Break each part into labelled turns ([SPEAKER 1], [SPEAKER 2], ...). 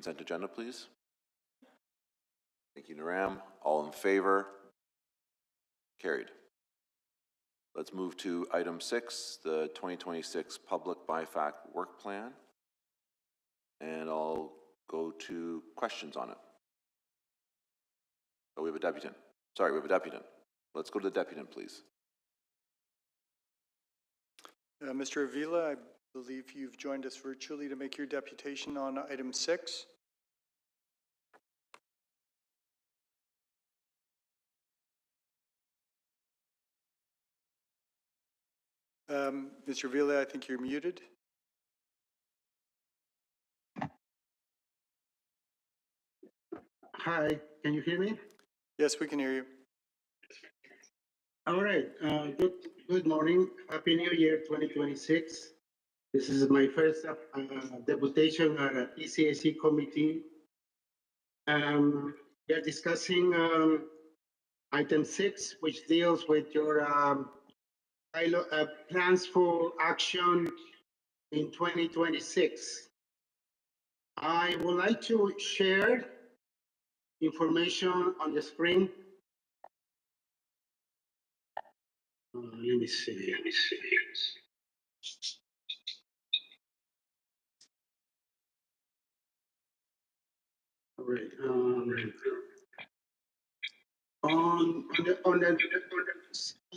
[SPEAKER 1] consent agenda, please? Thank you, Naram. All in favor? Carried. Let's move to item 6, the 2026 Public BIFAC Work Plan. And I'll go to questions on it. Oh, we have a deputant. Sorry, we have a deputant. Let's go to the deputant, please.
[SPEAKER 2] Mr. Avila, I believe you've joined us virtually to make your deputation on item 6. Mr. Avila, I think you're muted.
[SPEAKER 3] Hi, can you hear me?
[SPEAKER 2] Yes, we can hear you.
[SPEAKER 3] All right, good morning. Happy New Year 2026. This is my first deputation at a ECAC committee. We are discussing item 6, which deals with your plans for action in 2026. I would like to share information on the screen. Let me see. All right. On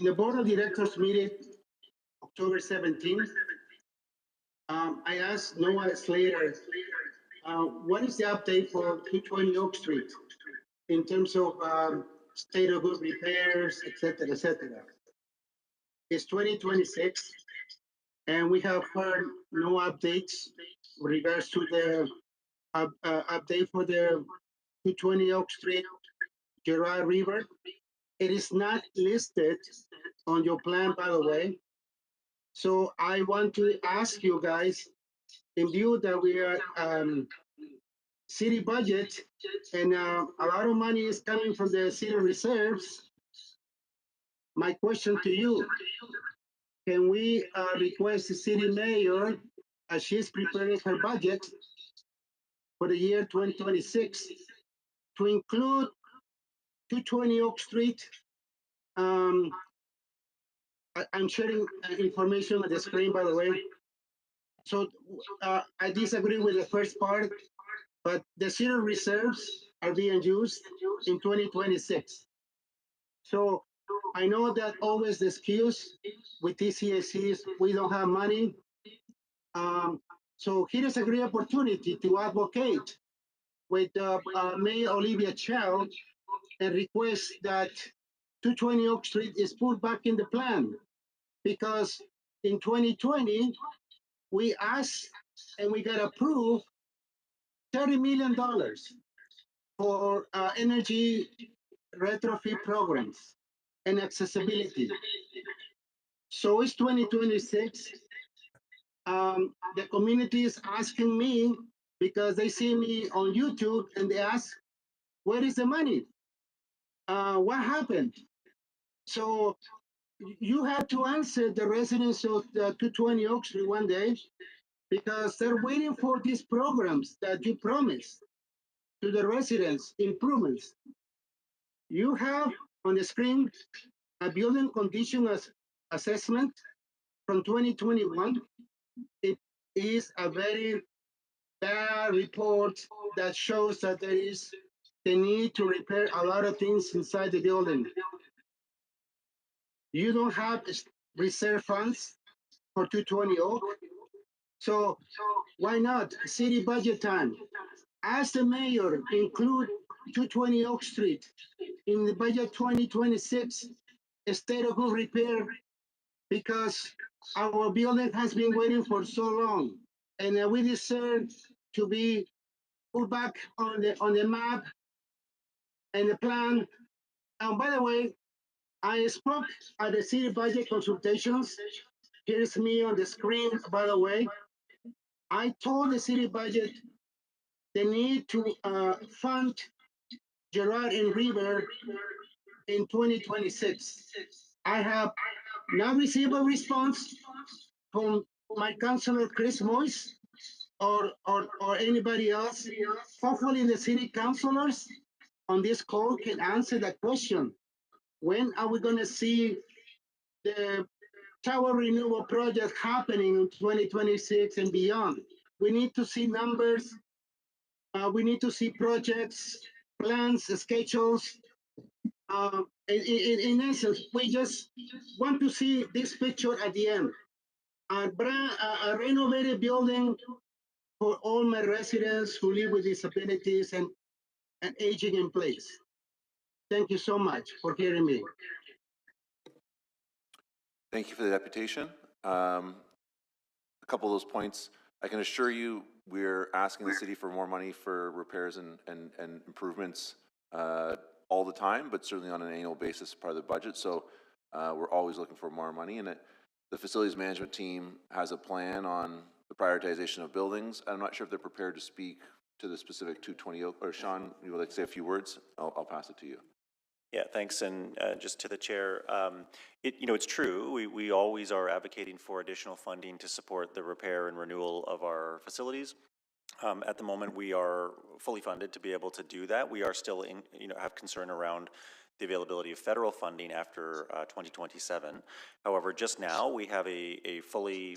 [SPEAKER 3] the board of directors meeting, October 17th, I asked Noah Slater, what is the update for 220 Oak Street in terms of state of good repairs, et cetera, et cetera. It's 2026, and we have heard no updates with regards to the update for the 220 Oak Street, Gerrard River. It is not listed on your plan, by the way. So I want to ask you guys, in view that we are city budget and a lot of money is coming from the city reserves, my question to you, can we request the city mayor, as she's preparing her budget for the year 2026, to include 220 Oak Street? I'm sharing information on the screen, by the way. So I disagree with the first part, but the city reserves are being used in 2026. So I know that always the excuse with TCACs, we don't have money. So here is a great opportunity to advocate with Mayor Olivia Chow and request that 220 Oak Street is put back in the plan, because in 2020, we asked and we got approved $30 million for energy retrofit programs and accessibility. So it's 2026. The community is asking me, because they see me on YouTube and they ask, where is the money? What happened? So you have to answer the residents of the 220 Oak Street one day, because they're waiting for these programs that you promised to the residents, improvements. You have on the screen a building condition assessment from 2021. It is a very bad report that shows that there is the need to repair a lot of things inside the building. You don't have reserve funds for 220 Oak. So why not city budget time? Ask the mayor, include 220 Oak Street in the budget 2026, a state of good repair, because our building has been waiting for so long, and we deserve to be put back on the map and the plan. And by the way, I spoke at the city budget consultations. Here's me on the screen, by the way. I told the city budget they need to fund Gerrard and River in 2026. I have not received a response from my councilor, Chris Moyes, or anybody else, hopefully the city councilors on this call can answer that question. When are we going to see the tower renewal project happening in 2026 and beyond? We need to see numbers. We need to see projects, plans, schedules. In essence, we just want to see this picture at the end. A renovated building for all my residents who live with disabilities and aging in place. Thank you so much for hearing me.
[SPEAKER 1] Thank you for the deputation. A couple of those points, I can assure you, we're asking the city for more money for repairs and improvements all the time, but certainly on an annual basis, part of the budget. So we're always looking for more money, and the facilities management team has a plan on the prioritization of buildings. I'm not sure if they're prepared to speak to the specific 220 Oak, or Sean, you would like to say a few words? I'll pass it to you.
[SPEAKER 4] Yeah, thanks, and just to the chair, it's true, we always are advocating for additional funding to support the repair and renewal of our facilities. At the moment, we are fully funded to be able to do that. We are still have concern around the availability of federal funding after 2027. However, just now we have a fully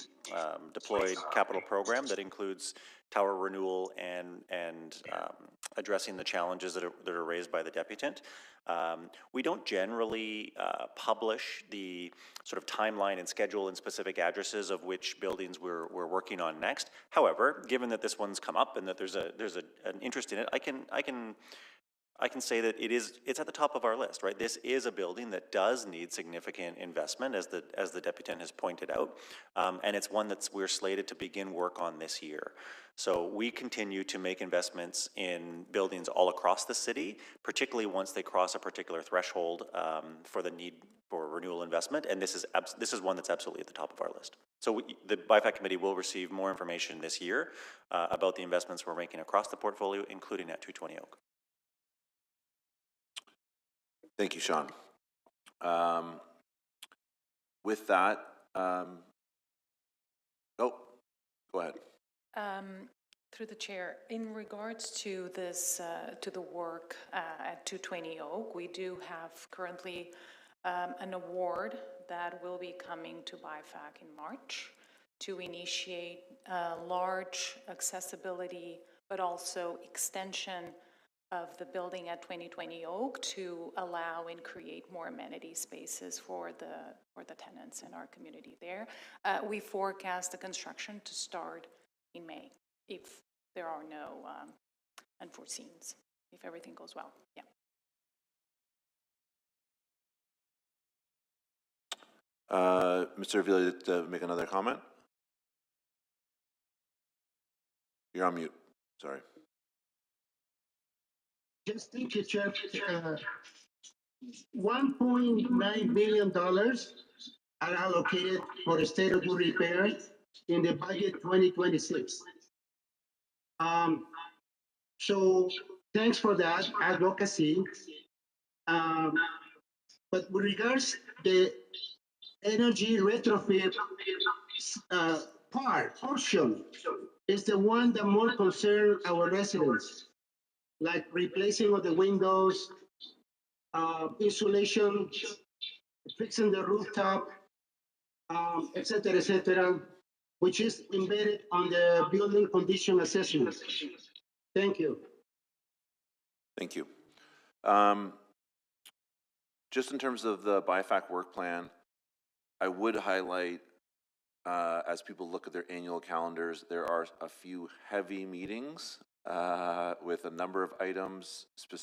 [SPEAKER 4] deployed capital program that includes tower renewal and addressing the challenges that are raised by the deputant. We don't generally publish the sort of timeline and schedule and specific addresses of which buildings we're working on next. However, given that this one's come up and that there's an interest in it, I can say that it's at the top of our list, right? This is a building that does need significant investment, as the deputant has pointed out, and it's one we're slated to begin work on this year. So we continue to make investments in buildings all across the city, particularly once they cross a particular threshold for the need for renewal investment, and this is one that's absolutely at the top of our list. So the BIFAC committee will receive more information this year about the investments we're making across the portfolio, including at 220 Oak.
[SPEAKER 1] Thank you, Sean. With that, go ahead.
[SPEAKER 5] Through the chair, in regards to this, to the work at 220 Oak, we do have currently an award that will be coming to BIFAC in March to initiate large accessibility, but also extension of the building at 2020 Oak to allow and create more amenity spaces for the tenants in our community there. We forecast the construction to start in May, if there are no unforeseens, if everything goes well. Yeah.
[SPEAKER 1] Mr. Avila, to make another comment? You're on mute. Sorry.
[SPEAKER 3] Just thank you, Chair. $1.9 billion are allocated for state of good repair in the budget 2026. So thanks for that advocacy. But with regards the energy retrofit portion is the one that more concern our residents, like replacing of the windows, insulation, fixing the rooftop, et cetera, which is embedded on the building condition assessment. Thank you.
[SPEAKER 1] Thank you. Just in terms of the BIFAC work plan, I would highlight, as people look at their annual calendars, there are a few heavy meetings with a number of items specific